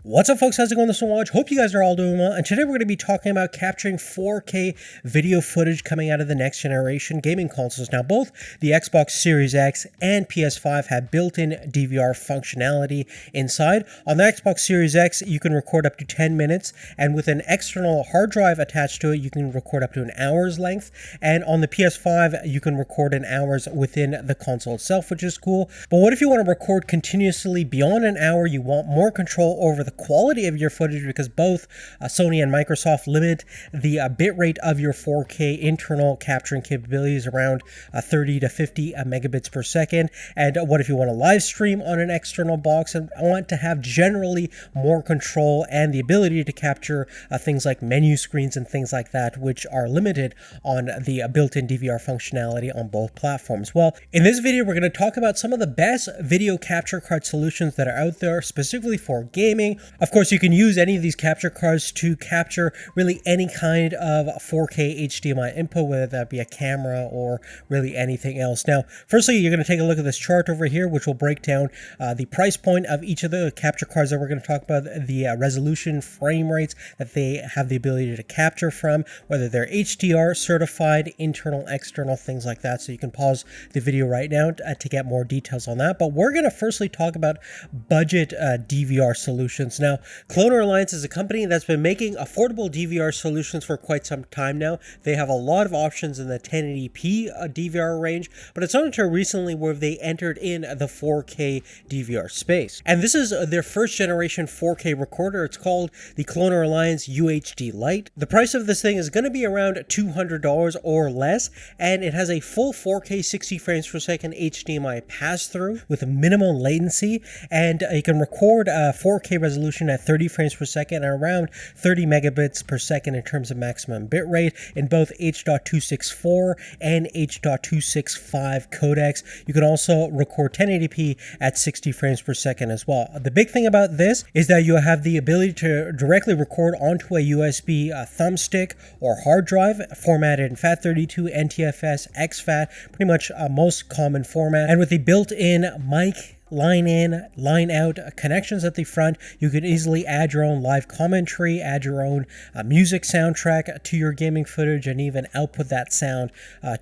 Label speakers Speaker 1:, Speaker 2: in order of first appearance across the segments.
Speaker 1: What's up, folks? How's it going? This is Watch. Hope you guys are all doing well. And today we're going to be talking about capturing 4K video footage coming out of the next generation gaming consoles. Now, both the Xbox Series X and PS5 have built-in DVR functionality inside. On the Xbox Series X, you can record up to 10 minutes, and with an external hard drive attached to it, you can record up to an hour's length. And on the PS5, you can record an hour's within the console itself, which is cool. But what if you want to record continuously beyond an hour? You want more control over the quality of your footage, because both Sony and Microsoft limit the bitrate of your 4K internal capturing capabilities around 30 to 50 megabits per second. And what if you want to live stream on an external box and want to have generally more control and the ability to capture things like menu screens and things like that, which are limited on the built-in DVR functionality on both platforms? Well, in this video, we're going to talk about some of the best video capture card solutions that are out there specifically for gaming. Of course, you can use any of these capture cards to capture really any kind of 4K HDMI input, whether that be a camera or really anything else. Now, firstly, you're going to take a look at this chart over here, which will break down the price point of each of the capture cards that we're going to talk about, the resolution, frame rates that they have the ability to capture from, whether they're HDR certified, internal, external, things like that. So you can pause the video right now to get more details on that. But we're going to firstly talk about budget DVR solutions. Now, Cloner Alliance is a company that's been making affordable DVR solutions for quite some time now. They have a lot of options in the 1080p DVR range, but it's not until recently where they entered in the 4K DVR space. And this is their first generation 4K recorder. It's called the Cloner Alliance UHD Lite. The price of this thing is going to be around $200 or less, and it has a full 4K 60 frames per second HDMI pass-through with a minimal latency, and you can record 4K resolution at 30 frames per second and around 30 megabits per second in terms of maximum bitrate in both H.264 and H.265 codecs. You can also record 1080p at 60 frames per second as well. The big thing about this is that you have the ability to directly record onto a USB thumbstick or hard drive formatted in FAT32, NTFS, exFAT, pretty much most common format. And with the built-in mic, line in, line out connections at the front, you can easily add your own live commentary, add your own music soundtrack to your gaming footage, and even output that sound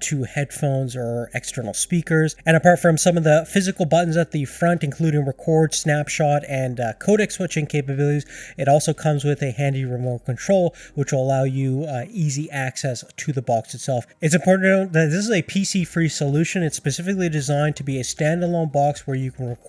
Speaker 1: to headphones or external speakers. And apart from some of the physical buttons at the front, including record, snapshot, and codec switching capabilities, it also comes with a handy remote control, which will allow you easy access to the box itself. It's important to note that this is a PC-free solution. It's specifically designed to be a standalone box where you can record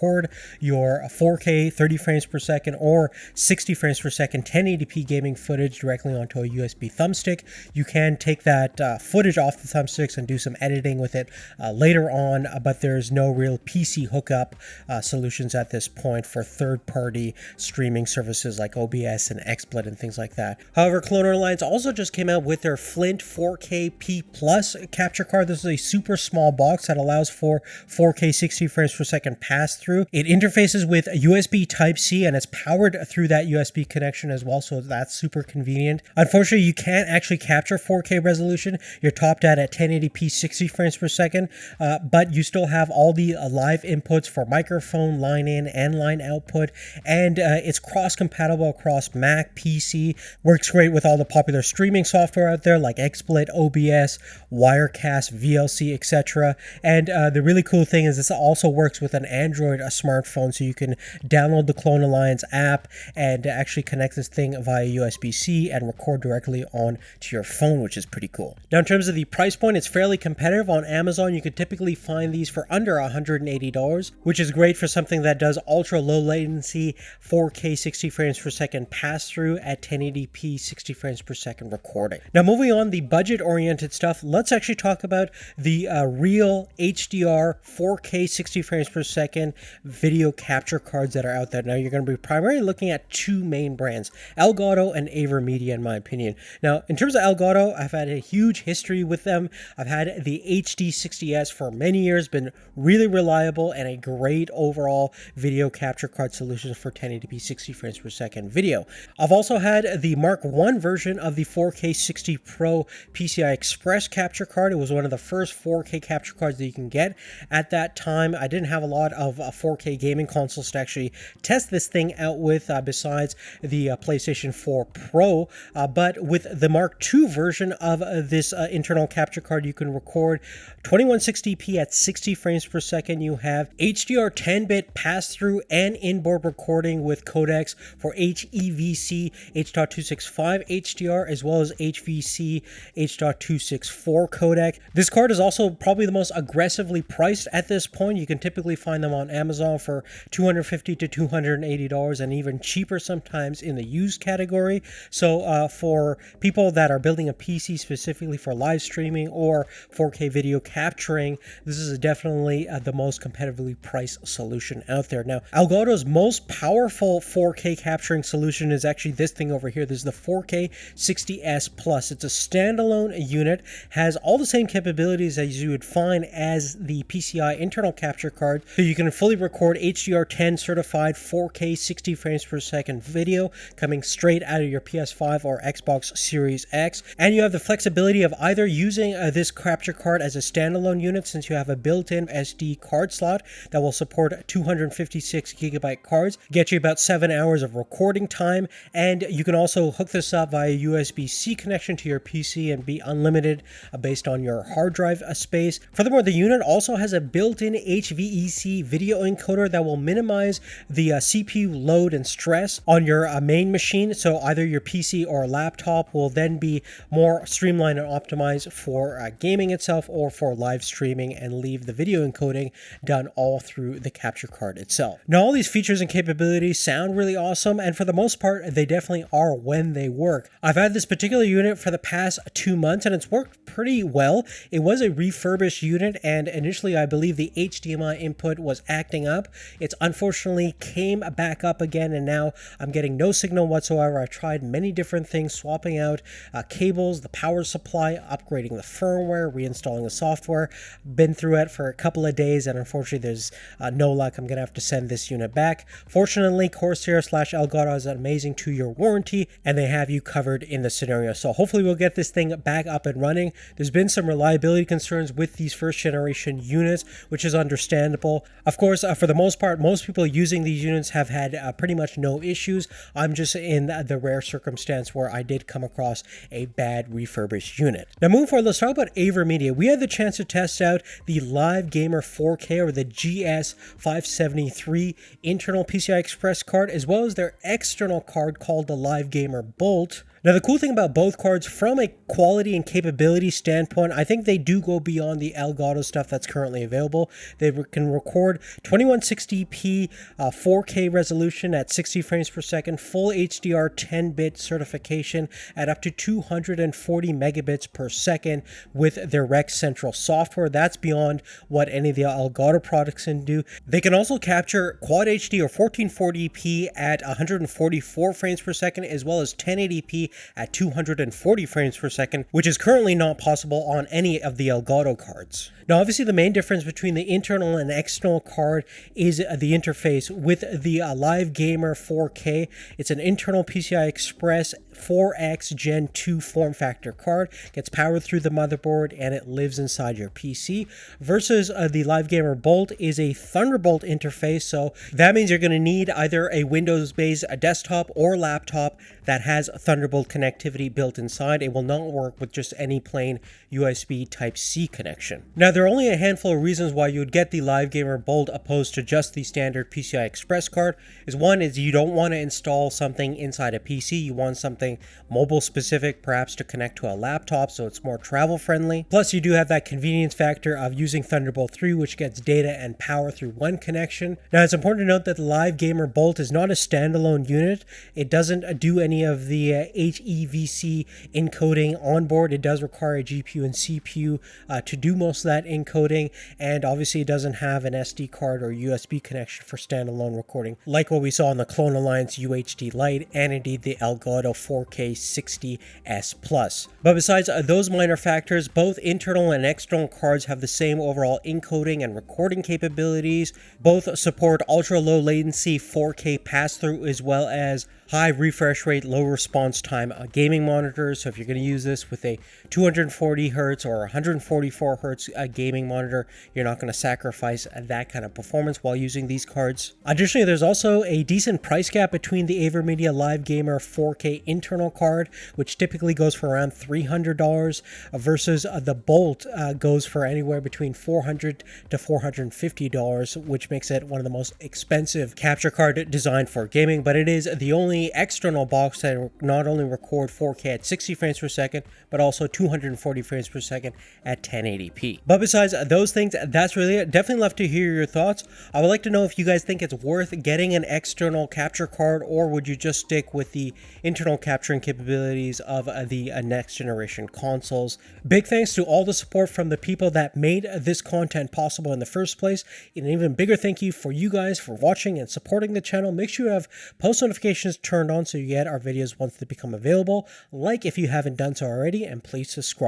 Speaker 1: your 4K 30 frames per second or 60 frames per second 1080p gaming footage directly onto a USB thumbstick. You can take that footage off the thumbsticks and do some editing with it later on, but there's no real PC hookup solutions at this point for third-party streaming services like OBS and XSplit and things like that. However, Cloner Alliance also just came out with their Flint 4K P Plus capture card. This is a super small box that allows for 4K 60 frames per second pass-through. It interfaces with a USB Type-C, and it's powered through that USB connection as well, so that's super convenient. Unfortunately, you can't actually capture 4K resolution. You're topped at 1080p 60 frames per second, but you still have all the live inputs for microphone, line in, and line output, and it's cross-compatible across Mac, PC, works great with all the popular streaming software out there like XSplit, OBS, Wirecast, VLC, etc. And the really cool thing is this also works with an Android a smartphone, so you can download the Clone Alliance app and actually connect this thing via USB-C and record directly onto your phone, which is pretty cool. Now, in terms of the price point, it's fairly competitive. On Amazon, you could typically find these for under $180, which is great for something that does ultra low latency 4K 60 frames per second pass-through at 1080p 60 frames per second recording. Now, moving on, the budget-oriented stuff, let's actually talk about the real HDR 4K 60 frames per second video capture cards that are out there. Now, you're going to be primarily looking at two main brands, Elgato and Avermedia, in my opinion. Now, in terms of Elgato, I've had a huge history with them. I've had the HD60S for many years, been really reliable and a great overall video capture card solution for 1080p 60 frames per second video. I've also had the Mark I version of the 4K 60 Pro PCI Express capture card. It was one of the first 4K capture cards that you can get. At that time, I didn't have a lot of 4K gaming consoles to actually test this thing out with, besides the PlayStation 4 Pro. But with the Mark II version of this internal capture card, you can record 2160p at 60 frames per second. You have HDR 10-bit pass-through and inboard recording with codecs for HEVC H.265 HDR as well as HVC H.264 codec. This card is also probably the most aggressively priced at this point. You can typically find them on Amazon for $250 to $280 and even cheaper sometimes in the used category. So for people that are building a PC specifically for live streaming or 4K video capturing, this is definitely the most competitively priced solution out there. Now, Elgato's most powerful 4K capturing solution is actually this thing over here. This is the 4K 60S Plus. It's a standalone unit, has all the same capabilities as you would find as the PCI internal capture card. So you can fully record HDR10 certified 4K 60 frames per second video coming straight out of your PS5 or Xbox Series X. And you have the flexibility of either using this capture card as a standalone unit, since you have a built-in SD card slot that will support 256 gigabyte cards, get you about 7 hours of recording time, and you can also hook this up via USB-C connection to your PC and be unlimited based on your hard drive space. Furthermore, the unit also has a built-in HVEC video encoder that will minimize the CPU load and stress on your main machine, so either your PC or laptop will then be more streamlined and optimized for gaming itself or for live streaming, and leave the video encoding done all through the capture card itself. Now, all these features and capabilities sound really awesome, and for the most part, they definitely are when they work. I've had this particular unit for the past 2 months, and it's worked pretty well. It was a refurbished unit, and initially I believe the HDMI input was acting up. It's unfortunately came back up again, and now I'm getting no signal whatsoever. I tried many different things, swapping out cables, the power supply, upgrading the firmware, reinstalling the software. Been through it for a couple of days, and unfortunately there's no luck. I'm gonna have to send this unit back. Fortunately, Corsair/Elgato has an amazing 2-year warranty, and they have you covered in the scenario. So hopefully we'll get this thing back up and running. There's been some reliability concerns with these first generation units, which is understandable. Of course, for the most part, most people using these units have had pretty much no issues. I'm just in the rare circumstance where I did come across a bad refurbished unit. Now, moving forward, let's talk about Avermedia. We had the chance to test out the Live Gamer 4K or the GS573 internal PCI Express card, as well as their external card called the Live Gamer Bolt. Now, the cool thing about both cards from a quality and capability standpoint, I think they do go beyond the Elgato stuff that's currently available. They can record 2160p 4K resolution at 60 frames per second, full HDR 10-bit certification at up to 240 megabits per second with their Rec Central software. That's beyond what any of the Elgato products can do. They can also capture Quad HD or 1440p at 144 frames per second, as well as 1080p at 240 frames per second, which is currently not possible on any of the Elgato cards. Now, obviously, the main difference between the internal and external card is the interface. With the Live Gamer 4K, it's an internal PCI Express 4X Gen 2 form factor card, gets powered through the motherboard, and it lives inside your PC, versus the Live Gamer Bolt is a Thunderbolt interface, so that means you're going to need either a Windows-based desktop or laptop that has Thunderbolt connectivity built inside. It will not work with just any plain USB Type-C connection. Now, there are only a handful of reasons why you would get the Live Gamer Bolt opposed to just the standard PCI Express card. One is you don't want to install something inside a PC. You want something mobile specific, perhaps to connect to a laptop, so it's more travel friendly. Plus, you do have that convenience factor of using Thunderbolt 3, which gets data and power through one connection. Now, it's important to note that the Live Gamer Bolt is not a standalone unit. It doesn't do any of the HEVC encoding on board. It does require a GPU and CPU to do most of that encoding, and obviously it doesn't have an SD card or USB connection for standalone recording, like what we saw on the Clone Alliance UHD Lite and indeed the Elgato 4K 60S Plus. But besides those minor factors, both internal and external cards have the same overall encoding and recording capabilities. Both support ultra low latency 4K pass-through as well as high refresh rate, low response time gaming monitor. So if you're going to use this with a 240 hertz or 144 hertz gaming monitor, you're not going to sacrifice that kind of performance while using these cards. Additionally, there's also a decent price gap between the Avermedia Live Gamer 4K internal card, which typically goes for around $300, versus the Bolt goes for anywhere between $400 to $450, which makes it one of the most expensive capture card designed for gaming. But it is the only external box that not only record 4K at 60 frames per second, but also 240 frames per second at 1080p. But besides those things, that's really it. Definitely love to hear your thoughts. I would like to know if you guys think it's worth getting an external capture card, or would you just stick with the internal capturing capabilities of the next generation consoles. Big thanks to all the support from the people that made this content possible in the first place. And an even bigger thank you for you guys for watching and supporting the channel. Make sure you have post notifications turned on so you get our videos once they become available. Like if you haven't done so already, and please subscribe.